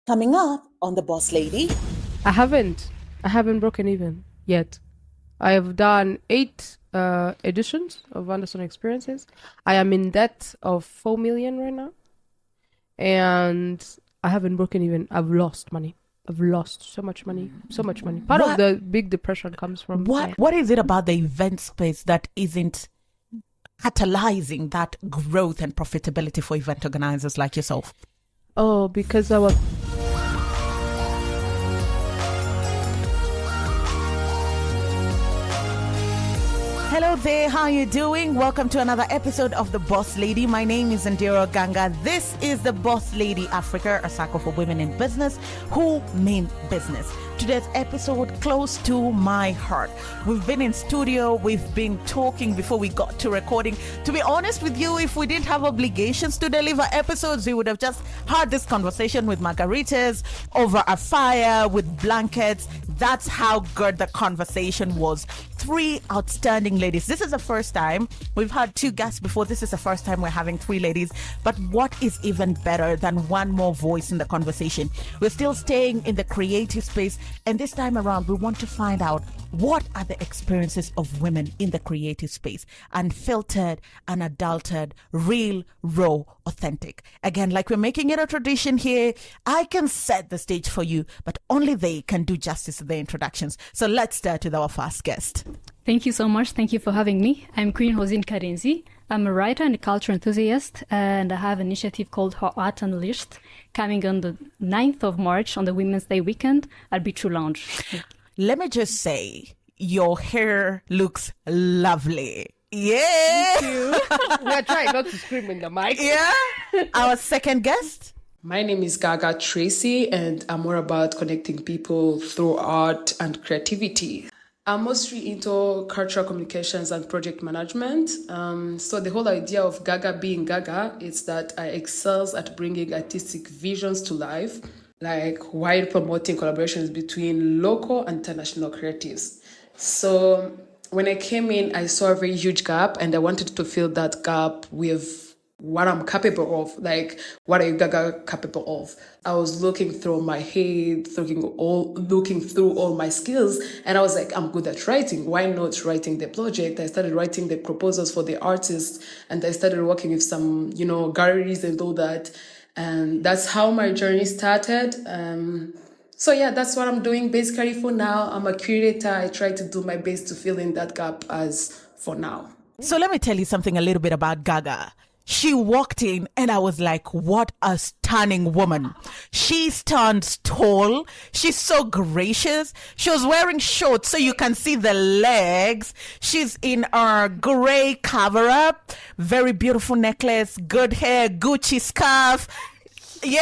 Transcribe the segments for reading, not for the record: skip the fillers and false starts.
Coming up on The Boss Lady. I haven't broken even yet. I have done 8 editions of Andersonne experiences. I am in debt of 4 million right now. And I haven't broken even. I've lost money. I've lost so much money. Part of the big depression comes from What is it about the event space that isn't catalyzing that growth and profitability for event organizers like yourself? Oh, because our Hello there, how are you doing? Welcome to another episode of The Boss Lady. My name is Gaga. This is The Boss Lady Africa, a circle for women in business who mean business. Today's episode close to my heart. We've been in studio, we've been talking before we got to recording. To be honest with you, if we didn't have obligations to deliver episodes, we would have just had this conversation with margaritas over a fire with blankets. That's how good the conversation was. 3 outstanding ladies. This is the first time. We've had 2 guests before. This is the first time we're having 3 ladies. But what is even better than one more voice in the conversation? We're still staying in the creative space. And this time around, we want to find out what are the experiences of women in the creative space, unfiltered, unadulterated, real, raw, authentic. Again, like we're making it a tradition here, I can set the stage for you, but only they can do justice to their introductions. So let's start with our first guest. Thank you so much. Thank you for having me. I'm Queen Hosine Karenzi. I'm a writer and a culture enthusiast, and I have an initiative called Her Art Unleashed, coming on the 9th of March on the Women's Day weekend at Bichu Lounge. Let me just say, your hair looks lovely. Yeah. Thank you. We're trying not to scream in the mic. Yeah. Our second guest. My name is Gaga Tracy, and I'm more about connecting people through art and creativity. I'm mostly into cultural communications and project management. So the whole idea of Gaga being Gaga is that I excel at bringing artistic visions to life, like while promoting collaborations between local and international creatives. So when I came in, I saw a very huge gap, and I wanted to fill that gap with what I'm capable of, like what are Gaga capable of. I was looking through my head, looking through all my skills, and I was like, I'm good at writing. Why not writing the project? I started writing the proposals for the artists, and I started working with some, galleries and all that. And that's how my journey started. So yeah, that's what I'm doing basically for now. I'm a curator. I try to do my best to fill in that gap as for now. So let me tell you something a little bit about Gaga. She walked in and I was like, what a stunning woman. She stands tall. She's so gracious. She was wearing shorts so you can see the legs. She's in her gray cover-up. Very beautiful necklace, good hair, Gucci scarf. Yeah.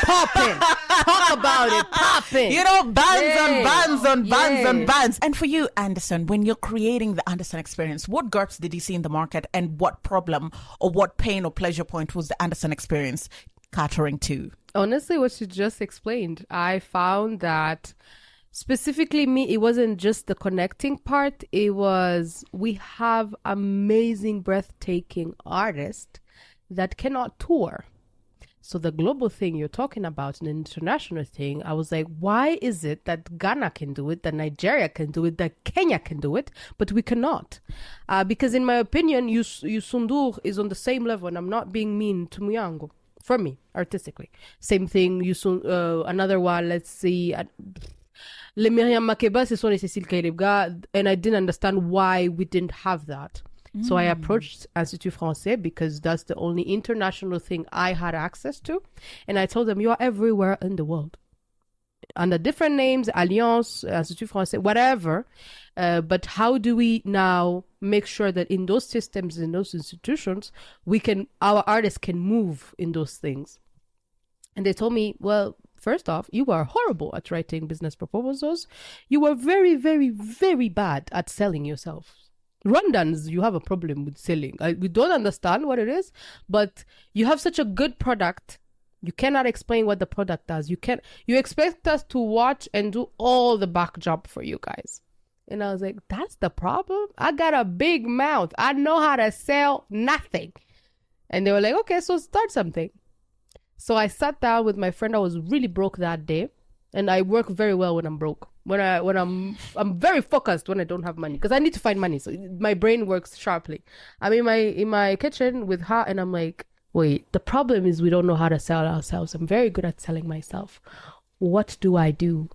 Popping. Talk about it. Popping. Bands on bands on bands on Yeah. bands. And for you, Andersonne, when you're creating the Andersonne experience, what gaps did you see in the market, and what problem or what pain or pleasure point was the Andersonne experience catering to? Honestly, what you just explained, I found that specifically me, it wasn't just the connecting part. It was, we have amazing, breathtaking artists that cannot tour. So the global thing you're talking about, an international thing, I was like, why is it that Ghana can do it, that Nigeria can do it, that Kenya can do it, but we cannot? Because in my opinion, Yusundur is on the same level, and I'm not being mean to Muyango, for me, artistically. Same thing, another one, let's see, Le Myriam Makeba, ce sont les Cécile Kayirebga, and I didn't understand why we didn't have that. So I approached Institut Français because that's the only international thing I had access to. And I told them, you are everywhere in the world. Under different names, Alliance, Institut Français, whatever. But how do we now make sure that in those systems, in those institutions, our artists can move in those things? And they told me, well, first off, you are horrible at writing business proposals. You are very, very, very bad at selling yourself. Rwandans, you have a problem with selling. We don't understand what it is, but you have such a good product. You cannot explain what the product does. You expect us to watch and do all the back job for you guys. And I was like, that's the problem? I got a big mouth. I know how to sell nothing. And they were like, okay, so start something. So I sat down with my friend. I was really broke that day, and I work very well when I'm broke. I'm very focused when I don't have money, because I need to find money. So my brain works sharply. I'm in my kitchen with her, and I'm like, wait, the problem is we don't know how to sell ourselves. I'm very good at selling myself. What do I do?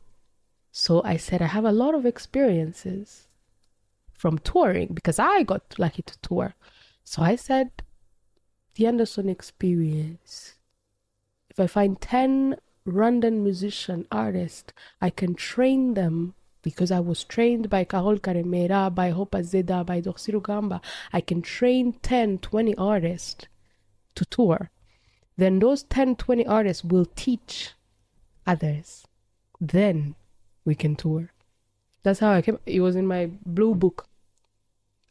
So I said, I have a lot of experiences from touring, because I got lucky to tour. So I said, the Andersonne experience. If I find 10 Rwandan musician artists, I can train them, because I was trained by Carol Karemera, by Hopa Zeda, by Dorsi Rugamba. I can train 10, 20 artists to tour. Then those 10, 20 artists will teach others. Then we can tour. That's how I came. It was in my blue book.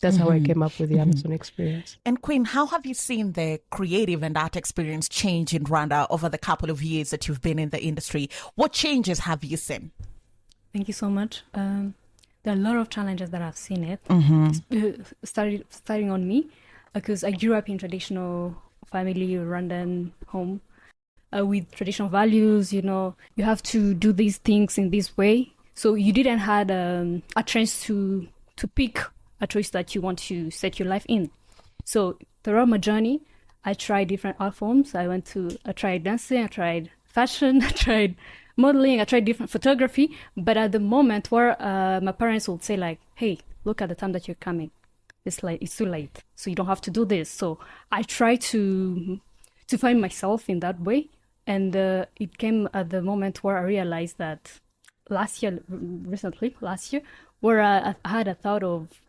That's how I came up with the Andersonne experience. And Queen, how have you seen the creative and art experience change in Rwanda over the couple of years that you've been in the industry? What changes have you seen? Thank you so much. There are a lot of challenges that I've seen it. Starting on me, because I grew up in traditional family, Rwandan home, with traditional values. You know, you have to do these things in this way. So you didn't had a chance to pick a choice that you want to set your life in. So throughout my journey, I tried different art forms. I tried dancing, I tried fashion, I tried modeling, I tried different photography. But at the moment where my parents would say like, hey, look at the time that you're coming. It's too late. So you don't have to do this. So I tried to find myself in that way. And it came at the moment where I realized that last year, where I had a thought of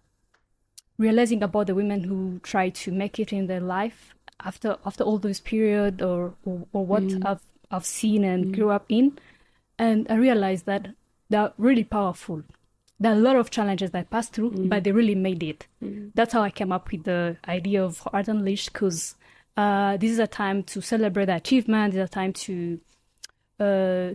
realizing about the women who try to make it in their life after all this period or what I've seen and grew up in. And I realized that they're really powerful. There are a lot of challenges that I passed through, but they really made it. That's how I came up with the idea of Art Unleashed, because this is a time to celebrate their achievement. It's a time to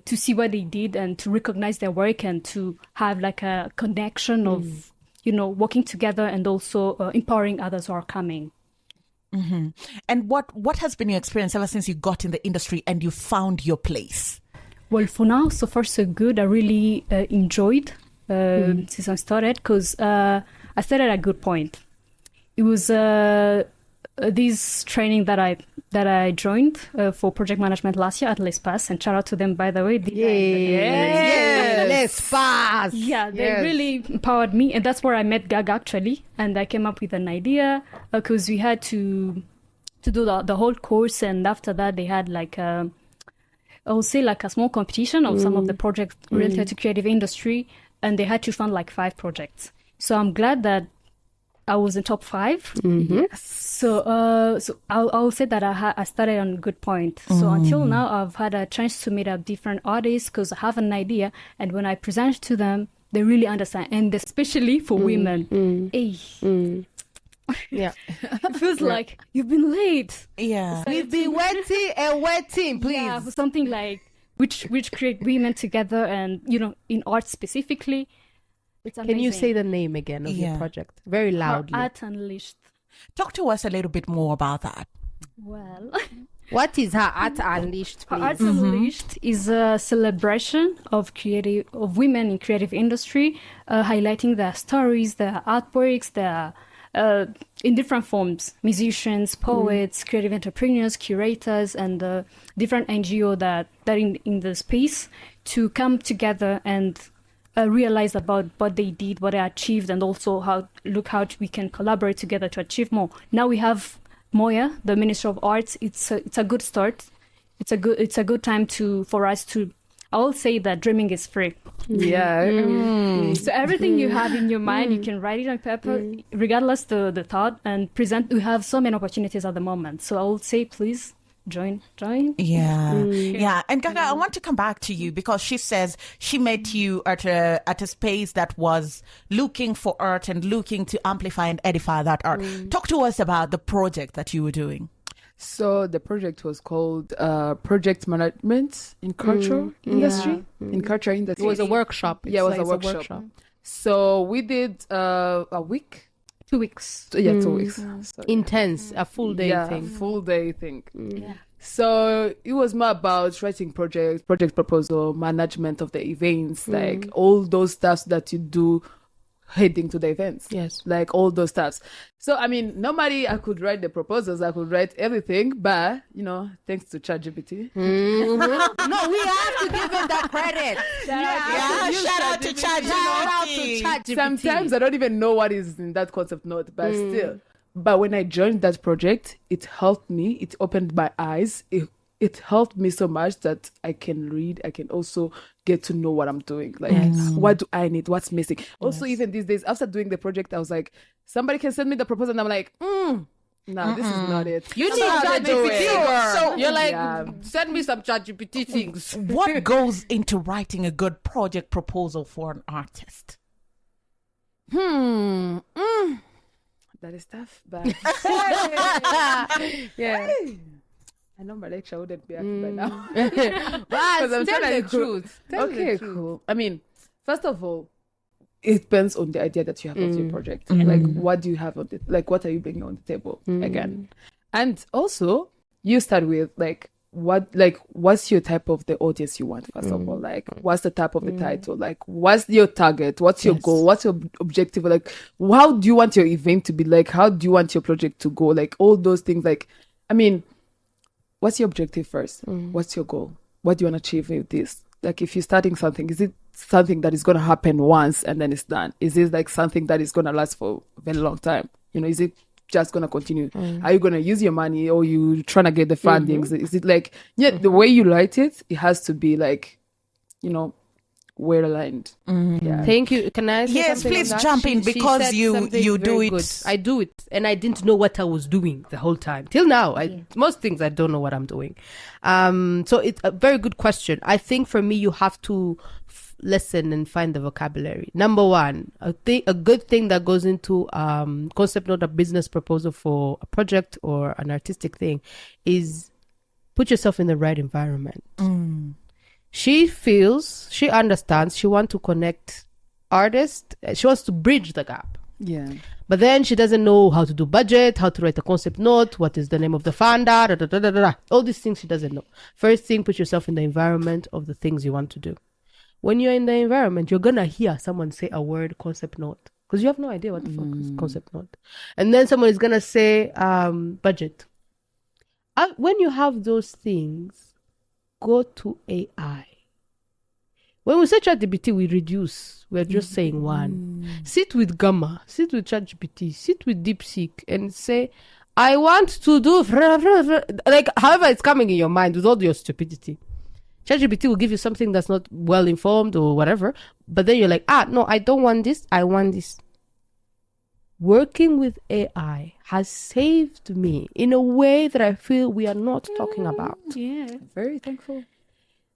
see what they did and to recognize their work and to have like a connection of, you know, working together and also empowering others who are coming. And what has been your experience ever since you got in the industry and you found your place? Well, for now, so far so good. I really enjoyed since I started, because I started at a good point. It was this training that I joined for project management last year at L'Espace, and shout out to them, by the way. L'Espace. Yeah, they really empowered me, and that's where I met Gaga actually, and I came up with an idea because we had to do the whole course, and after that they had like I would say like a small competition of some of the projects related to creative industry, and they had to fund like 5 projects. So I'm glad that I was in top 5. Yes. So I'll say that I started on a good point. So until now, I've had a chance to meet up different artists because I have an idea, and when I present it to them, they really understand, and especially for women. Hey. Yeah. It feels like you've been late. Yeah. We've been waiting, please. Yeah, for something like which create women together, and you know, in art specifically. It's amazing. Can you say the name again of your project very loudly? Art Unleashed. Talk to us a little bit more about that. Well, what is her Art Unleashed, please? Art Unleashed is a celebration of women in creative industry, highlighting their stories, their artworks, their in different forms: musicians, poets, creative entrepreneurs, curators, and different NGO that in the space to come together and realize about what they did, what they achieved, and also how we can collaborate together to achieve more. Now we have Moya, the Minister of Arts. It's a good start. It's a good time for us to. I will say that dreaming is free. Yeah. So everything you have in your mind, you can write it on paper, regardless the thought, and present. We have so many opportunities at the moment. So I will say, please. Join. Yeah. And Gaga, I want to come back to you because she says she met you at a space that was looking for art and looking to amplify and edify that art. Talk to us about the project that you were doing. So the project was called Project Management in Cultural Industry. In culture industry. It was a workshop. Yeah, it was a workshop. So we did a week. 2 weeks. Yeah, 2 weeks. Intense, a full day thing. Full day thing. So it was more about writing project proposal, management of the events, like all those stuff that you do heading to the events. Yes. Like all those stuff. So, I mean, normally I could write the proposals, I could write everything, but, thanks to ChatGPT. No, we have to give it that credit. Shout out to ChatGPT. Sometimes I don't even know what is in that concept note, but still. But when I joined that project, it helped me. It opened my eyes. It helped me so much that I can read. I can also get to know what I'm doing. Like, what do I need? What's missing? Also, even these days, after doing the project, I was like, somebody can send me the proposal, and I'm like, no, this is not it. You need ChatGPT. So you're like, send me some ChatGPT things. What goes into writing a good project proposal for an artist? That is tough, but Yeah. I know my lecture wouldn't be happy by now. But I'm tell telling the you. truth. Tell Okay, the truth. cool. I mean, first of all, it depends on the idea that you have of your project. Like, what do you have on the, like, what are you bringing on the table again? And also, you start with what's your type of the audience you want, first of all? Like, what's the type of the title? Like, what's your target? What's your goal? What's your objective? Like, how do you want your event to be? Like, how do you want your project to go? Like, all those things. Like, I mean, what's your objective first? What's your goal? What do you want to achieve with this? Like, if you're starting something, is it something that is going to happen once and then it's done? Is it like something that is going to last for a very long time? Is it just going to continue? Are you going to use your money, or you trying to get the fundings? Is it like, the way you write it, it has to be like, well aligned. Yeah. Thank you. Can I say Yes, something please on that? jump in, She because said you something do very it. good. I do it, and I didn't know what I was doing the whole time till now. Most things I don't know what I'm doing. So it's a very good question. I think for me, you have to listen and find the vocabulary. Number one, a good thing that goes into concept note, a business proposal for a project or an artistic thing, is put yourself in the right environment. She understands, she wants to connect artists, she wants to bridge the gap. Yeah. But then she doesn't know how to do budget, how to write a concept note, what is the name of the funder, all these things she doesn't know. First thing, put yourself in the environment of the things you want to do. When you're in the environment, you're going to hear someone say a word concept note, because you have no idea what the fuck is concept note. And then someone is going to say budget. When you have those things, go to AI. When we say ChatGPT, we reduce. We're just saying one. Sit with Gamma, sit with ChatGPT, sit with DeepSeek, and say, I want to do like however it's coming in your mind with all your stupidity. ChatGPT will give you something that's not well informed or whatever, but then you're like, no, I don't want this. I want this. Working with AI has saved me in a way that I feel we are not talking about. Yeah. Very thankful.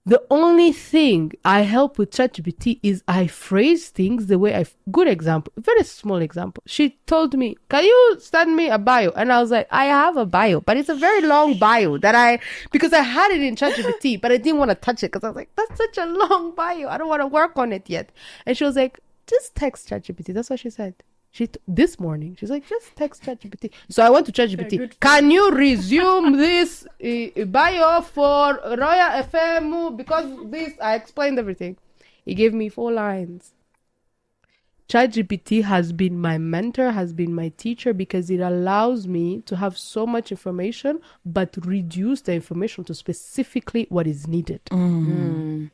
The only thing I help with ChatGPT is I phrase things the way good example, very small example. She told me, can you send me a bio? And I was like, I have a bio, but it's a very long bio because I had it in ChatGPT, but I didn't want to touch it because I was like, that's such a long bio. I don't want to work on it yet. And she was like, just text ChatGPT. That's what she said. This morning, she's like, just text ChatGPT. So I went to ChatGPT. Can you resume this bio for Royal FM? Because I explained everything. He gave me 4 lines. ChatGPT has been my mentor, has been my teacher, because it allows me to have so much information, but reduce the information to specifically what is needed.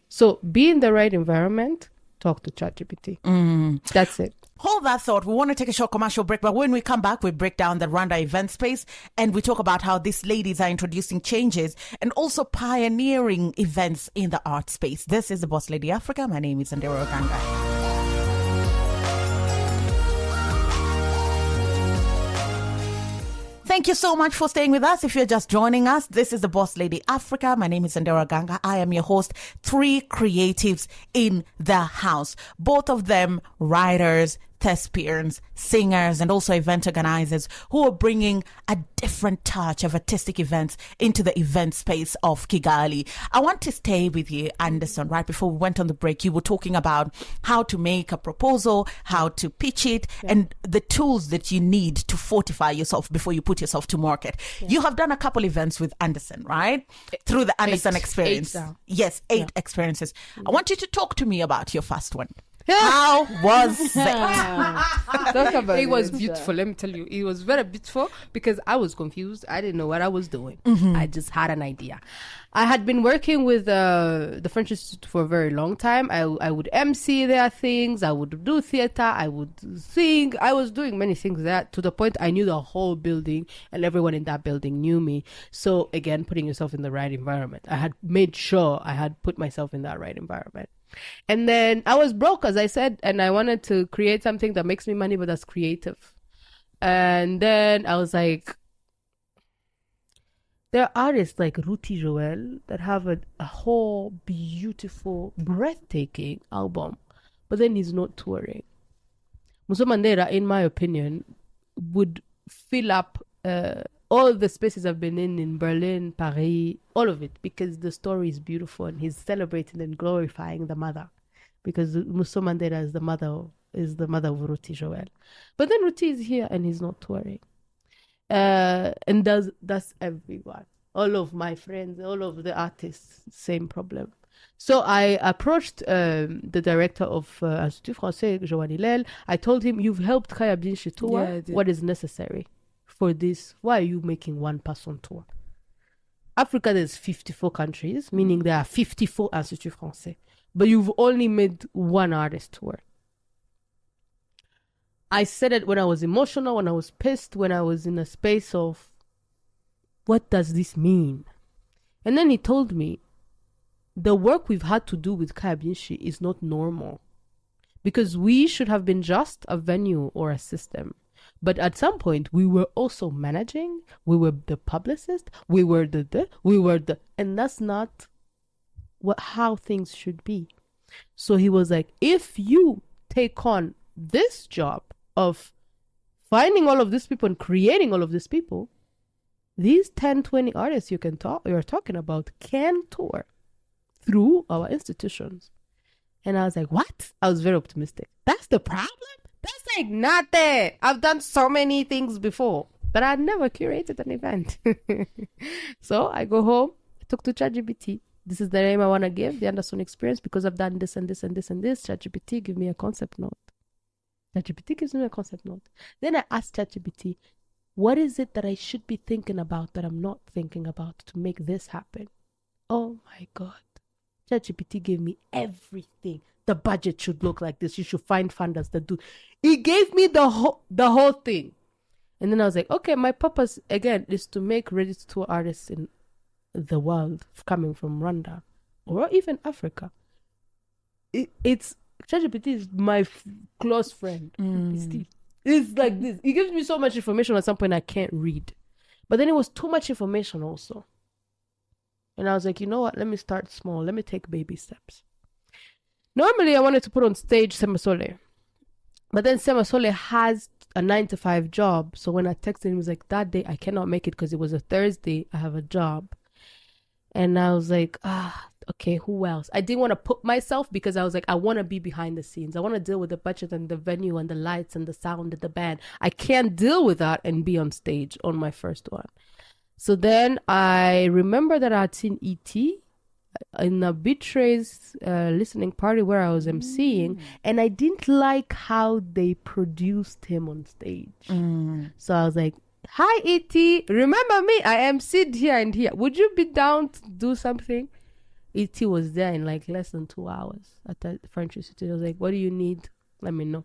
So be in the right environment, talk to ChatGPT. That's it. Hold that thought. We want to take a short commercial break, but when we come back, we break down the Rwanda event space, and we talk about how these ladies are introducing changes and also pioneering events in the art space. This is the Boss Lady Africa. My name is Gaga. Thank you so much for staying with us. If you're just joining us, this is the Boss Lady Africa. My name is Gaga. I am your host. 3 creatives in the house. Both of them writers, thespians, singers, and also event organizers who are bringing a different touch of artistic events into the event space of Kigali. I want to stay with you, Andersonne. Right before we went on the break, you were talking about how to make a proposal, how to pitch it, and the tools that you need to fortify yourself before you put yourself to market. You have done a couple events with Andersonne, right? Through the Andersonne experience. Yes, 8 experiences. I want you to talk to me about your first one. How was it? Talk about It was beautiful. Let me tell you, it was very beautiful because I was confused. I didn't know what I was doing. I just had an idea. I had been working with the French Institute for a very long time. I would MC their things. I would do theater. I would sing. I was doing many things there to the point I knew the whole building and everyone in that building knew me. So again, putting yourself in the right environment. I had made sure I had put myself in that right environment. And then I was broke, as I said, and I wanted to create something that makes me money, but that's creative. And then I was like, there are artists like Ruti Joel that have a whole beautiful, breathtaking album, but then he's not touring. Muso Mandela, in my opinion, would fill up all the spaces I've been in Berlin, Paris, all of it, because the story is beautiful and he's celebrating and glorifying the mother, because Muso Mandela is the mother of Ruti Joel. But then Ruti is here and he's not touring. And that's everyone. All of my friends, all of the artists, same problem. So I approached the director of Institut Français, Joanne Hillel. I told him, you've helped Kaya Binshi tour. Yeah, I did. What is necessary for this? Why are you making one person tour? Africa, there's 54 countries, meaning there are 54 Institut Français. But you've only made one artist tour. I said it when I was emotional, when I was pissed, when I was in a space of, what does this mean? And then he told me, the work we've had to do with Kaya Binshi is not normal. Because we should have been just a venue or a system. But at some point, we were also managing, we were the publicist, we were and that's not how things should be. So he was like, if you take on this job of finding all of these people and creating all of these people, these 10, 20 artists you're talking about can tour through our institutions. And I was like, what? I was very optimistic. That's the problem? That's like nothing. I've done so many things before, but I never curated an event. So I go home, I talk to ChatGPT. This is the name I want to give, the Andersonne experience, because I've done this and this and this and this. ChatGPT, give me a concept note. ChatGPT gives me a concept note. Then I ask ChatGPT, what is it that I should be thinking about that I'm not thinking about to make this happen? Oh my God. ChatGPT gave me everything. The budget should look like this. You should find funders that do. It gave me the whole thing. And then I was like, okay, my purpose, again, is to make ready-to-tour artists in the world coming from Rwanda or even Africa. It's ChatGPT is my close friend. It's like this. It gives me so much information at some point I can't read. But then it was too much information also. And I was like, you know what? Let me start small. Let me take baby steps. Normally, I wanted to put on stage Semasole. But then Semasole has a 9-to-5 job. So when I texted him, he was like, that day I cannot make it because it was a Thursday. I have a job. And I was like, okay, who else? I didn't want to put myself because I was like, I want to be behind the scenes. I want to deal with the budget and the venue and the lights and the sound and the band. I can't deal with that and be on stage on my first one. So then I remember that I had seen E.T. in a Betrays listening party where I was emceeing, and I didn't like how they produced him on stage. So I was like, hi E.T., remember me? I emceed here and here. Would you be down to do something? E.T. was there in like less than 2 hours at the French Institute. I was like, what do you need? Let me know.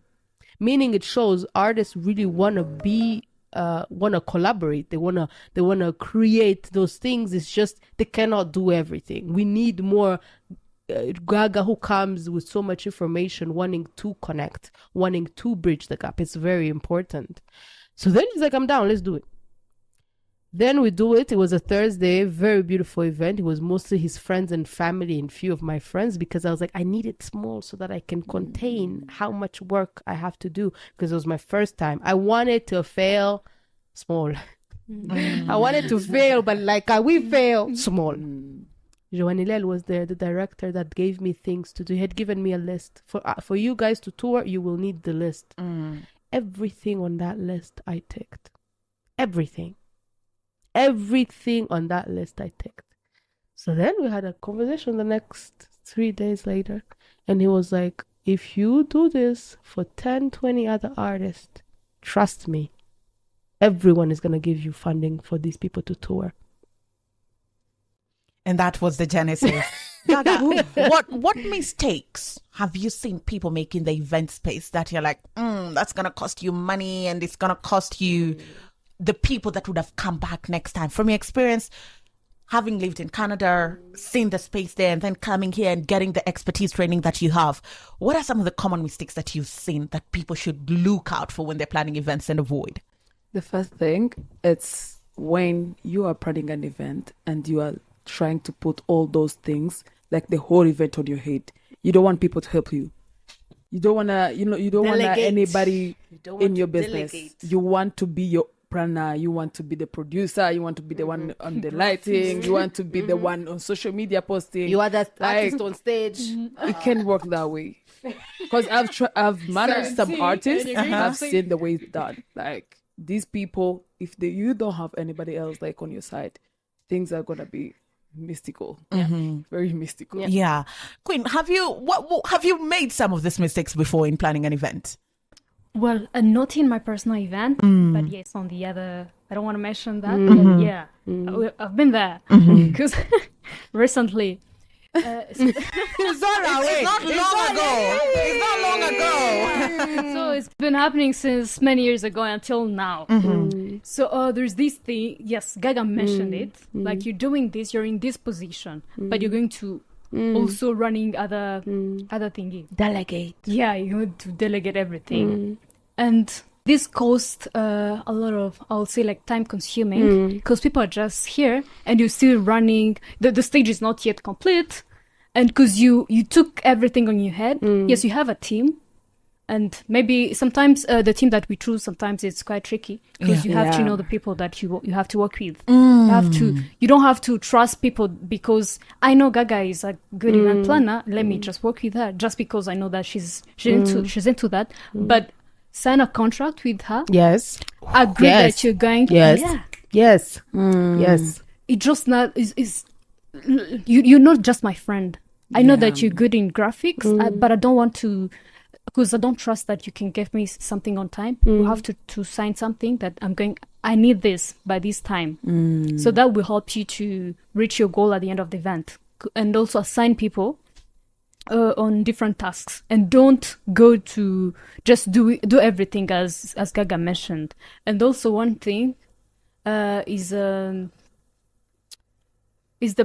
Meaning it shows artists really want to be want to collaborate. They want to create those things. It's just they cannot do everything. We need more Gaga who comes with so much information, wanting to connect, wanting to bridge the gap. It's very important. So then he's like, I'm down, let's do it. Then we do it. It was a Thursday, very beautiful event. It was mostly his friends and family and few of my friends, because I was like, I need it small so that I can contain how much work I have to do, because it was my first time. I wanted to fail small. I wanted to fail, but like, we fail small. Joanilel was there, the director that gave me things to do. He had given me a list. For you guys to tour, you will need the list. Everything on that list I ticked. Everything on that list I ticked. So then we had a conversation the next 3 days later, and he was like, if you do this for 10, 20 other artists, trust me, everyone is going to give you funding for these people to tour. And that was the genesis. Gaga, what mistakes have you seen people make in the event space that you're like, that's going to cost you money and it's going to cost you the people that would have come back next time? From your experience, having lived in Canada, seen the space there, and then coming here and getting the expertise training that you have, what are some of the common mistakes that you've seen that people should look out for when they're planning events and avoid? The first thing, it's when you are planning an event and you are trying to put all those things, like the whole event, on your head. You don't want people to help you. You don't wanna, you don't want anybody in your business. Delegate. You want to be your planner. You want to be the producer. You want to be the one on the lighting. You want to be the one on social media posting. You are that artist on stage. It can work that way. Because I've managed some artists. I've seen the way it's done. Like, these people, if you don't have anybody else like on your side, things are gonna be mystical. Very mystical. Yeah. Queen, have you made some of these mistakes before in planning an event? Well, not in my personal event, but yes, on the other, I don't want to mention that, but yeah, I've been there, because recently, It's not long ago. So it's been happening since many years ago until now. So there's this thing, yes, Gaga mentioned it, like, you're doing this, you're in this position, but you're going to also running other thingy. Delegate. Yeah, you're going to delegate everything. And this costs a lot of, I'll say, like, time consuming, because people are just here and you're still running, the stage is not yet complete, and because you took everything on your head. Yes, you have a team, and maybe sometimes the team that we choose, sometimes it's quite tricky, because you have to know the people that you have to work with. You don't have to trust people, because I know Gaga is a good event planner, let me just work with her, just because I know that she's into that. But sign a contract with her. Yes. Agree that you're going to. Yes. Yeah. Yes. Yes. It just not is you're not just my friend. I know that you're good in graphics, but I don't want to, because I don't trust that you can give me something on time. You have to sign something that I need this by this time. So that will help you to reach your goal at the end of the event. And also assign people on different tasks, and don't go to just do everything as Gaga mentioned. And also one thing is the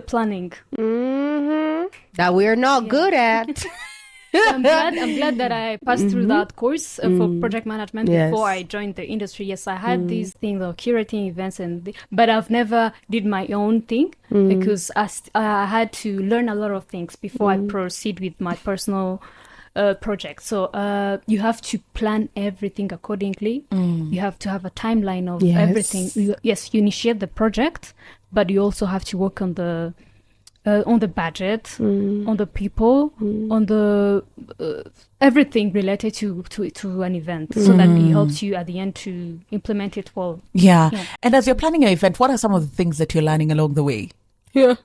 planning that we're not good at. I'm glad that I passed through that course for project management before I joined the industry. Yes, I had these things of curating events, but I've never did my own thing, because I had to learn a lot of things before I proceed with my personal project. So you have to plan everything accordingly. You have to have a timeline of everything. You initiate the project, but you also have to work on the budget, on the people, on the everything related to an event, so that it helps you at the end to implement it well. Yeah. And as you're planning your event, what are some of the things that you're learning along the way? Yeah.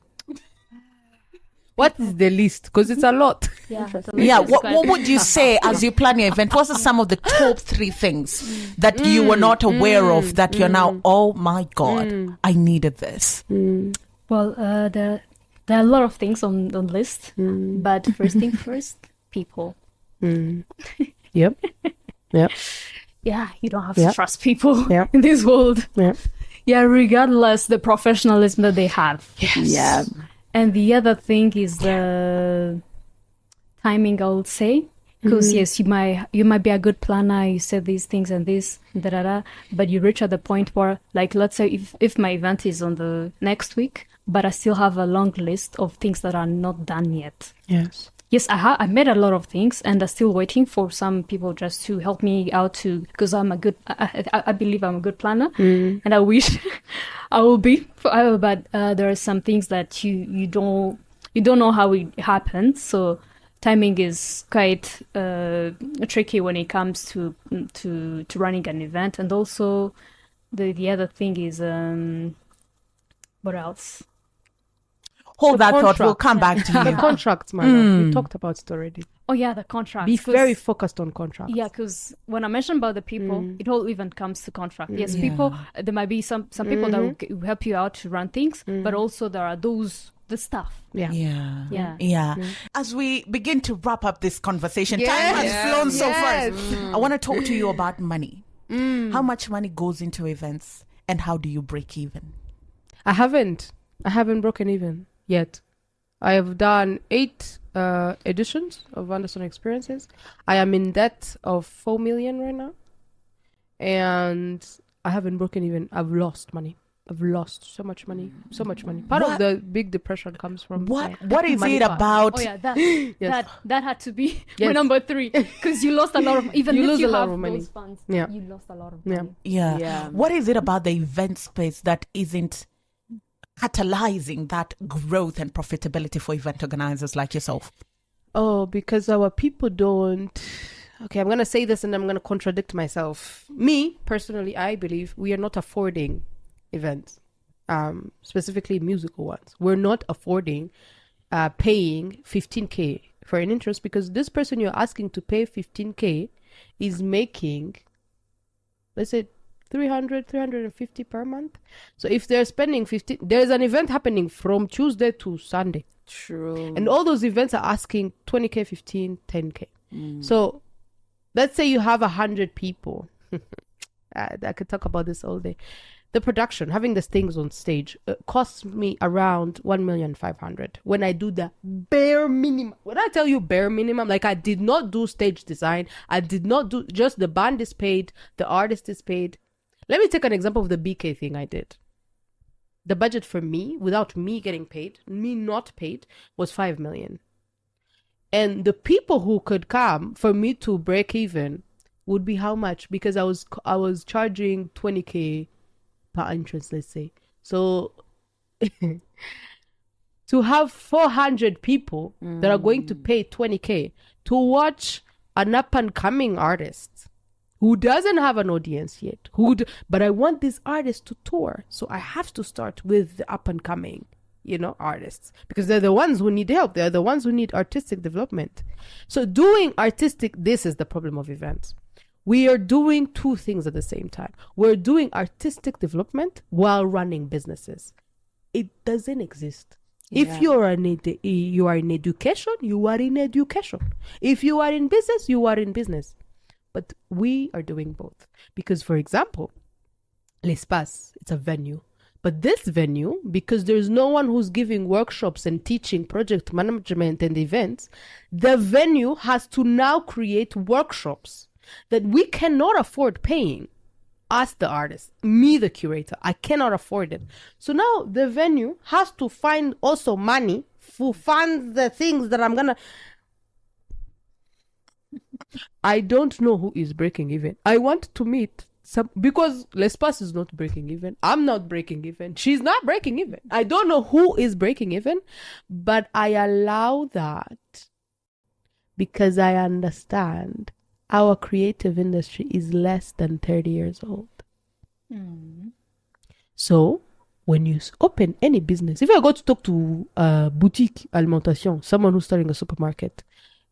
What is the list? Because it's a lot. What would you say as you plan your event? What are some of the top 3 things that you were not aware of that you're now, oh my God, I needed this? Well, there are a lot of things on the list, but first thing first, people. Yep. Yeah, you don't have to trust people in this world. Yeah, regardless the professionalism that they have. Yes. Yeah. And the other thing is the timing, I would say. Because yes, you might be a good planner. You said these things and this, but you reach at the point where, like, let's say if my event is on the next week, but I still have a long list of things that are not done yet. Yes. Yes, I made a lot of things, and I'm still waiting for some people just to help me out because I believe I'm a good planner, and I wish I will be forever. But there are some things that you don't know how it happens. So timing is quite tricky when it comes to running an event, and also the other thing is what else? Hold The that thought. contract. We'll come back to The you. contracts, man. We talked about it already. Oh yeah, the contracts. Be very focused on contracts. Yeah, because when I mentioned about the people, it all even comes to contract. Yes, Yeah. people. There might be some people that will help you out to run things, but also there are the staff. Yeah. Yeah. As we begin to wrap up this conversation, Yes. time has flown so Yes. fast. I want to talk to you about money. How much money goes into events, and how do you break even? I haven't broken even yet. I have done 8 editions of Andersonne experiences. I am in debt of 4 million right now, and I haven't broken even. I've lost money. I've lost so much money. Part of What? the big depression comes from What is money it part. about? Oh yeah, that Yes. that had to be Yes. my number 3 because you lost a lot of even You if lose you a lot have of money. those funds. Yeah. You lost a lot of Yeah. money. Yeah. Yeah. What is it about the event space that isn't catalyzing that growth and profitability for event organizers like yourself? Oh, because our people don't. Okay, I'm going to say this and I'm going to contradict myself. Me, personally, I believe we are not affording events, specifically musical ones. We're not affording paying 15K for an interest, because this person you're asking to pay 15K is making, let's say, 350 per month. So if they're spending 15, there's an event happening from Tuesday to Sunday. True. And all those events are asking 20K, 15, 10K. So let's say you have 100 people. I could talk about this all day. The production, having these things on stage, costs me around 1,500,000 when I do the bare minimum. When I tell you bare minimum, like I did not do stage design. I did not do, just the band is paid, the artist is paid. Let me take an example of the BK thing I did. The budget for me, without me getting paid, me not paid, was 5 million. And the people who could come for me to break even would be how much? Because I was charging 20K per entrance, let's say. So to have 400 people that are going to pay 20K to watch an up and coming artist who doesn't have an audience yet, but I want this artist to tour, so I have to start with the up and coming, artists, because they're the ones who need help. They're the ones who need artistic development. So doing this is the problem of events. We are doing 2 things at the same time. We're doing artistic development while running businesses. It doesn't exist. If you are in education, you are in education. If you are in business, you are in business. But we are doing both. Because, for example, L'Espace, it's a venue. But this venue, because there's no one who's giving workshops and teaching project management and events, the venue has to now create workshops that we cannot afford paying. Us, the artist, me, the curator, I cannot afford it. So now the venue has to find also money to fund the things that I'm going to... I don't know who is breaking even. I want to meet some, because L'Espace is not breaking even. I'm not breaking even. She's not breaking even. I don't know who is breaking even, but I allow that because I understand our creative industry is less than 30 years old. So when you open any business, if I go to talk to a boutique alimentation, someone who's starting a supermarket,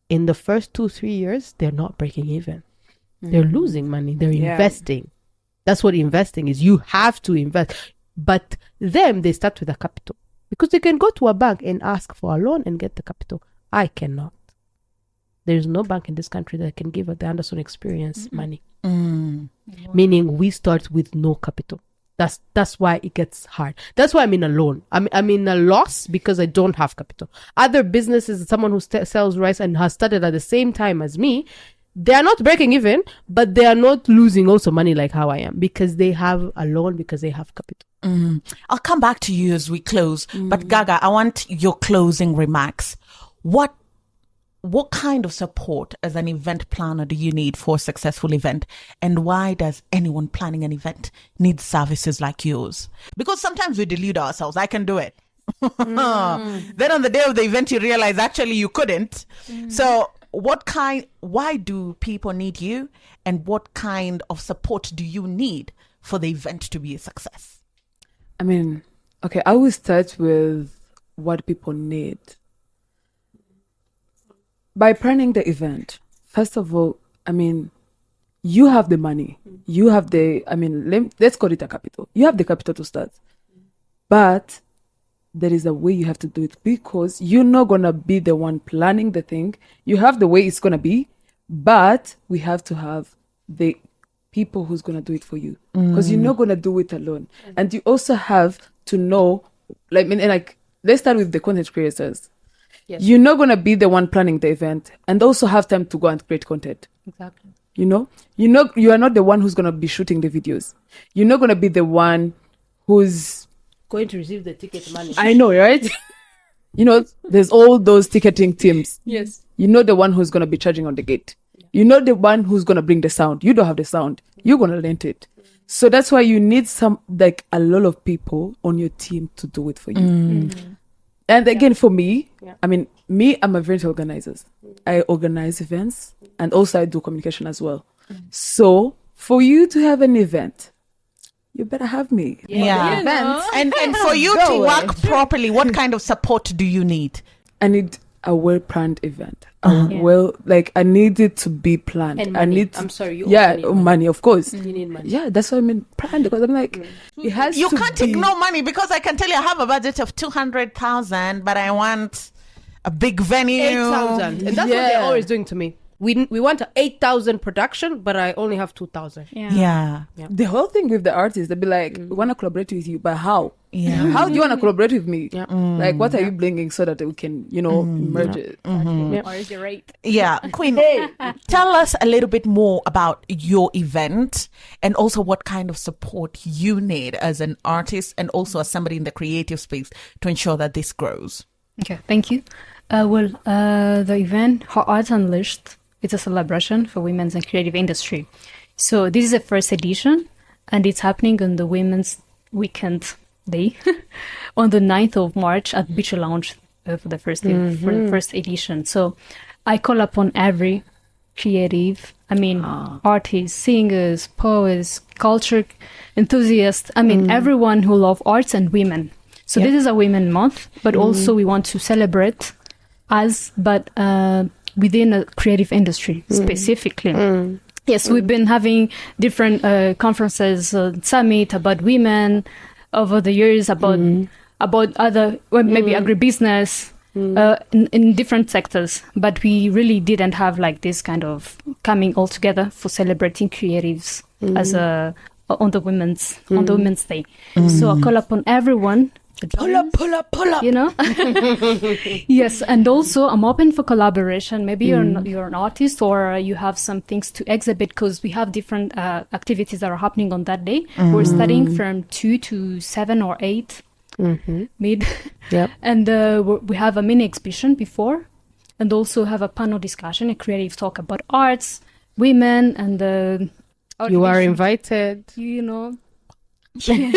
in the first 2-3 years, they're not breaking even. They're losing money. They're investing. That's what investing is. You have to invest. But them, they start with a capital. Because they can go to a bank and ask for a loan and get the capital. I cannot. There's no bank in this country that can give the Andersonne experience money. Meaning we start with no capital. That's why it gets hard. That's why I'm in a loan. I'm in a loss because I don't have capital. Other businesses, someone who sells rice and has started at the same time as me, they are not breaking even, but they are not losing also money like how I am because they have a loan, because they have capital. I'll come back to you as we close. But Gaga, I want your closing remarks. What kind of support as an event planner do you need for a successful event? And why does anyone planning an event need services like yours? Because sometimes we delude ourselves. I can do it. Then on the day of the event, you realize actually you couldn't. So why do people need you? And what kind of support do you need for the event to be a success? I mean, okay, I will start with what people need. By planning the event, first of all, I mean, you have the money. You have let's call it a capital. You have the capital to start. But there is a way you have to do it because you're not going to be the one planning the thing. You have the way it's going to be, but we have to have the people who's going to do it for you because you're not going to do it alone. And you also have to know, let's start with the content creators. Yes. You're not going to be the one planning the event and also have time to go and create content. Exactly. You are not the one who's going to be shooting the videos. You're not going to be the one who's going to receive the ticket money. I know, right? There's all those ticketing teams. Yes. You're not the one who's going to be charging on the gate. You're not the one who's going to bring the sound. You don't have the sound. You're going to rent it. So that's why you need a lot of people on your team to do it for you. And again, for me, I'm event organizer. I organize events and also I do communication as well. So for you to have an event, you better have me. Yeah. And for you to work properly, what kind of support do you need? I need a well-planned event. I need it to be planned. And money. You need money, of course. You need money. Yeah, that's what I mean planned because I'm like, it has you to can't be... ignore money because I can tell you I have a budget of 200,000, but I want a big venue. 8,000. And that's what they're always doing to me. We want an 8,000 production, but I only have 2,000. Yeah. The whole thing with the artists, they'll be like, we want to collaborate with you, but how? Yeah. How do you want to collaborate with me? Yeah. Like, what are you bringing so that we can, merge it? Or is it right? Yeah. Queen, tell us a little bit more about your event and also what kind of support you need as an artist and also as somebody in the creative space to ensure that this grows. Okay, thank you. The event, Her Art Unleashed, it's a celebration for women's and creative industry. So this is the first edition, and it's happening on the Women's Weekend Day on the 9th of March at Beach Lounge for the first edition. So I call upon every creative, artists, singers, poets, culture enthusiasts, everyone who love arts and women. So this is a Women Month, but also we want to celebrate within a creative industry specifically. Yes, we've been having different conferences, summit about women over the years, about other, maybe agribusiness in different sectors. But we really didn't have like this kind of coming all together for celebrating creatives as on the Women's Day. So I call upon everyone. Pull up. Yes, and also I'm open for collaboration. Maybe you're an artist or you have some things to exhibit because we have different activities that are happening on that day. We're studying from 2 to 7 or 8 mid. Yep. And we have a mini exhibition before and also have a panel discussion, a creative talk about arts, women, and you are invited. So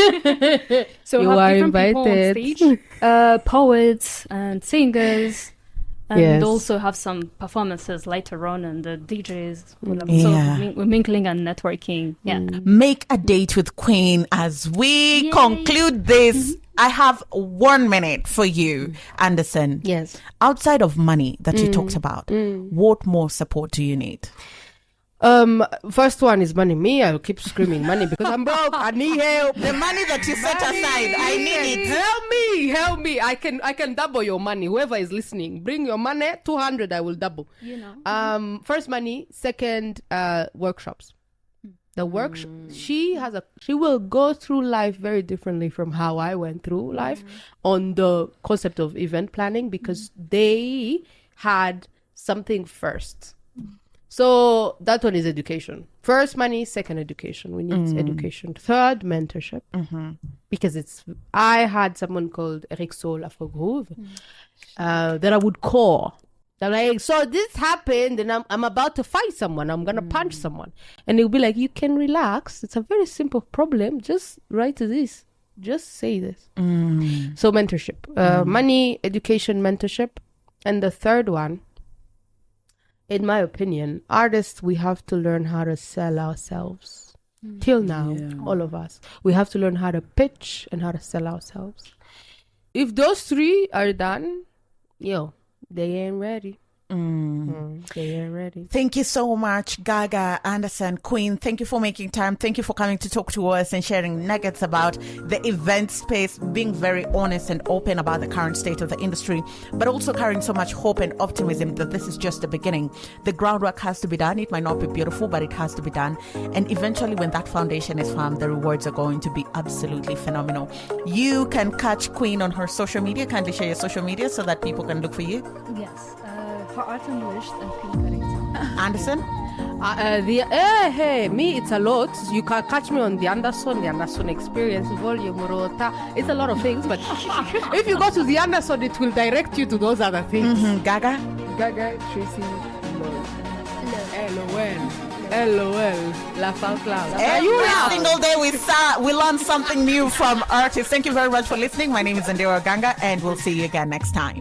you have are different people on invited. stage, poets and singers, and also have some performances later on, and the DJs. So we're mingling and networking. Yeah, Make a date with Queen as we conclude this. I have 1 minute for you, Andersonne. Yes. Outside of money that you talked about, what more support do you need? First one is money. Me, I'll keep screaming money because I'm broke. I need help. The money that you set aside, I need it. Help me. I can double your money. Whoever is listening, bring your money. 200, I will double. First money. Second, workshops. The workshop, she will go through life very differently from how I went through life on the concept of event planning, because they had something first. So that one is education. First money, second education. We need education. Third, mentorship. Because I had someone called Eric Soul Afro Groove that I would call. They're like, so this happened and I'm about to fight someone. I'm going to punch someone. And he'll be like, you can relax. It's a very simple problem. Just write this. Just say this. So mentorship. Money, education, mentorship. And the third one, in my opinion, artists, we have to learn how to sell ourselves. Till now, all of us. We have to learn how to pitch and how to sell ourselves. If those three are done, they ain't ready. They ain't ready. Thank you so much, Gaga, Andersonne, Queen. Thank you for making time. Thank you for coming to talk to us and sharing nuggets about the event space, being very honest and open about the current state of the industry, but also carrying so much hope and optimism that this is just the beginning. The groundwork has to be done. It might not be beautiful, but it has to be done. And eventually, when that foundation is formed, the rewards are going to be absolutely phenomenal. You can catch Queen on her social media. Kindly share your social media so that people can look for you. Yes. Her art unleashed and Queen Karenzi. Andersonne? Me, it's a lot. You can catch me on the Andersonne Experience, Volume Rota. It's a lot of things, but if you go to the Andersonne, it will direct you to those other things. Gaga? Gaga, Tracy, LOL. Laugh out loud. Every single day we learn something new from artists. Thank you very much for listening. My name is Ndero Ganga, and we'll see you again next time.